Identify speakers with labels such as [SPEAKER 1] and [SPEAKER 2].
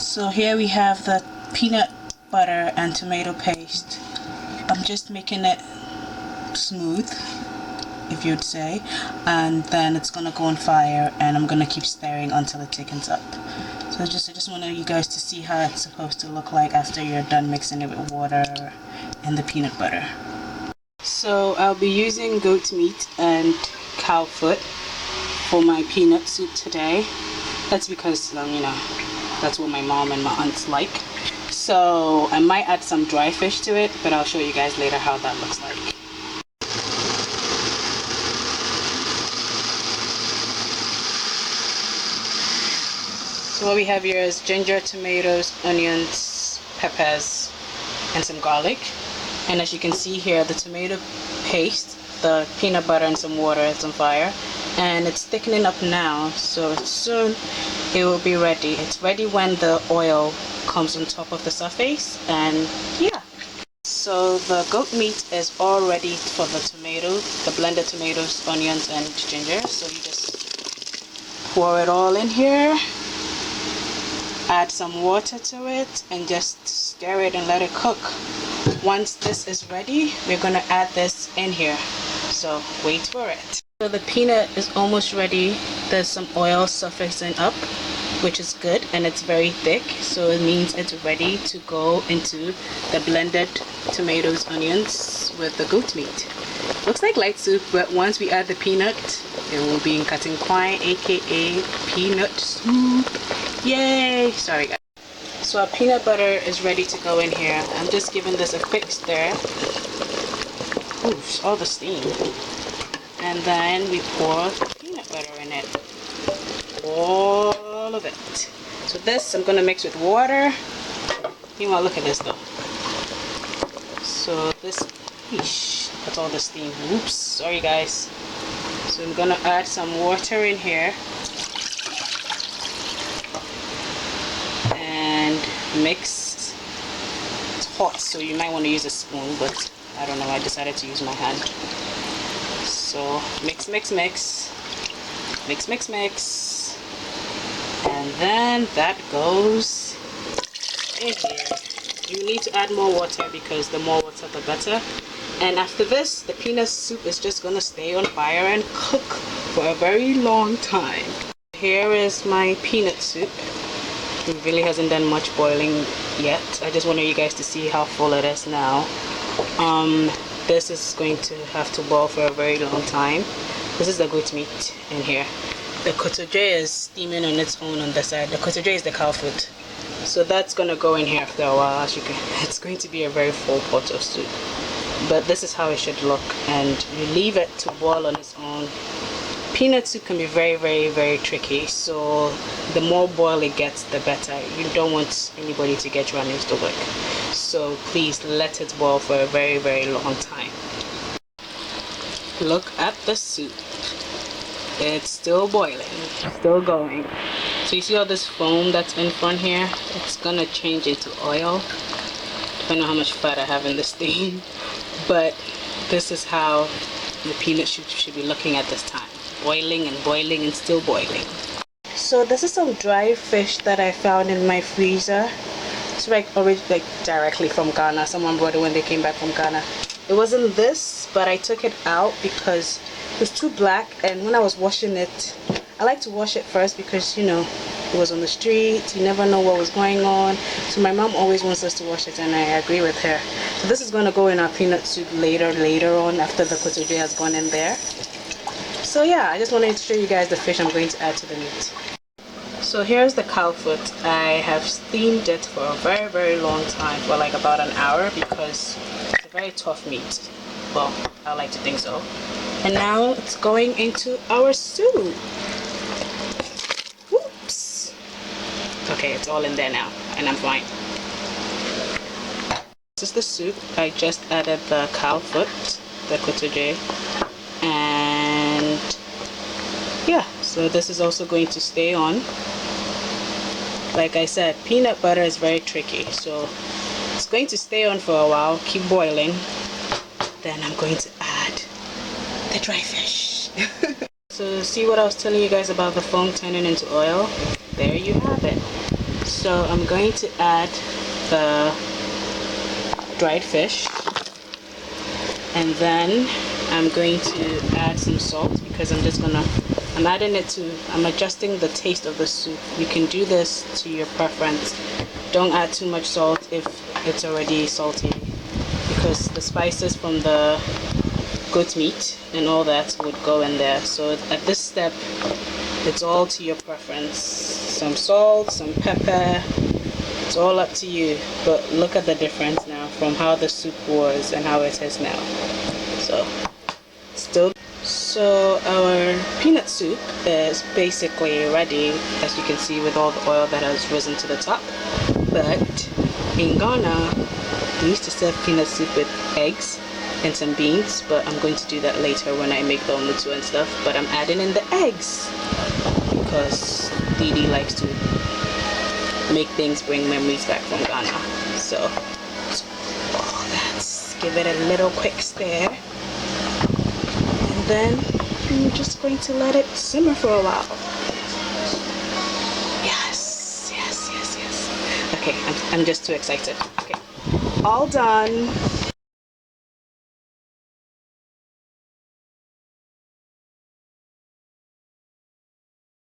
[SPEAKER 1] So here we have the peanut butter and tomato paste. I'm just making it smooth, if you'd say, and then it's gonna go on fire and I'm gonna keep stirring until it thickens up. So I just wanted you guys to see how it's supposed to look like after you're done mixing it with water and the peanut butter. So I'll be using goat meat and cow foot for my peanut soup today. That's because you know, that's what my mom and my aunts like. So I might add some dry fish to it, but I'll show you guys later how that looks like. So what we have here is ginger, tomatoes, onions, peppers, and some garlic. And as you can see here, the tomato paste, the peanut butter and some water, it's on fire. And it's thickening up now, so soon it will be ready. It's ready when the oil comes on top of the surface, and yeah. So the goat meat is all ready for the tomato, the blended tomatoes, onions, and ginger. So you just pour it all in here. Add some water to it and just stir it and let it cook. Once this is ready, we're gonna add this in here. So wait for it. So the peanut is almost ready. There's some oil surfacing up, which is good, and it's very thick, so it means it's ready to go into the blended tomatoes, onions with the goat meat. Looks like light soup, but once we add the peanut, it will be in cutting kwai, aka peanut soup. Yay! Sorry guys. So our peanut butter is ready to go in here. I'm just giving this a quick stir. Oof, all the steam. And then we pour peanut butter in it. All of it. So this I'm gonna mix with water. You want to look at this though. So this, eesh, that's all the steam. Oops, sorry guys. So I'm gonna add some water in here. Mix. It's hot, so you might want to use a spoon, but I don't know, I decided to use my hand. So mix, mix, mix, mix, mix, mix, and then that goes in here. You need to add more water because the more water the better. And after this, the peanut soup is just gonna stay on fire and cook for a very long time. Here is my peanut soup. It really hasn't done much boiling yet. I just wanted you guys to see how full it is now. This is going to have to boil for a very long time. This is the goat meat in here. The kotoje is steaming on its own on the side. The kotoje is the cow foot. So that's gonna go in here after a while. As you can, it's going to be a very full pot of soup. But this is how it should look, and you leave it to boil on its own. Peanut soup can be very, very, very tricky, so the more boil it gets, the better. You don't want anybody to get running to work, so please let it boil for a very, very long time. Look at the soup. It's still boiling, still going. So you see all this foam that's in front here? It's gonna change into oil. Depending on how much fat I have in this thing, but this is how the peanut soup should be looking at this time. Boiling and boiling and still boiling. So this is some dry fish that I found in my freezer. It's like directly from Ghana. Someone brought it when they came back from Ghana. It wasn't this, but I took it out because it was too black, and when I was washing it, I like to wash it first because, you know, it was on the street, you never know what was going on. So my mom always wants us to wash it, and I agree with her. So this is going to go in our peanut soup later on after the kotoje has gone in there. So yeah, I just wanted to show you guys the fish I'm going to add to the meat. So here's the cow foot. I have steamed it for a very, very long time, for like about an hour, because it's a very tough meat. Well, I like to think so. And now it's going into our soup. Whoops. Okay, it's all in there now, and I'm fine. This is the soup. I just added the cow foot, the kotoje, and yeah, so this is also going to stay on. Like I said, peanut butter is very tricky, so it's going to stay on for a while, keep boiling. Then I'm going to add the dry fish. So see what I was telling you guys about the foam turning into oil? There you have it. So I'm going to add the dried fish, and then I'm going to add some salt because I'm adjusting the taste of the soup. You can do this to your preference. Don't add too much salt if it's already salty, because the spices from the goat meat and all that would go in there. So at this step, it's all to your preference. Some salt, some pepper, it's all up to you. But look at the difference now from how the soup was and how it is now. So our peanut soup is basically ready, as you can see, with all the oil that has risen to the top. But in Ghana, we used to serve peanut soup with eggs and some beans, but I'm going to do that later when I make the omutu and stuff. But I'm adding in the eggs because Didi likes to make things bring memories back from Ghana. So let's give it a little quick stir, and then I'm just going to let it simmer for a while. Yes. Okay, I'm just too excited. Okay, all done.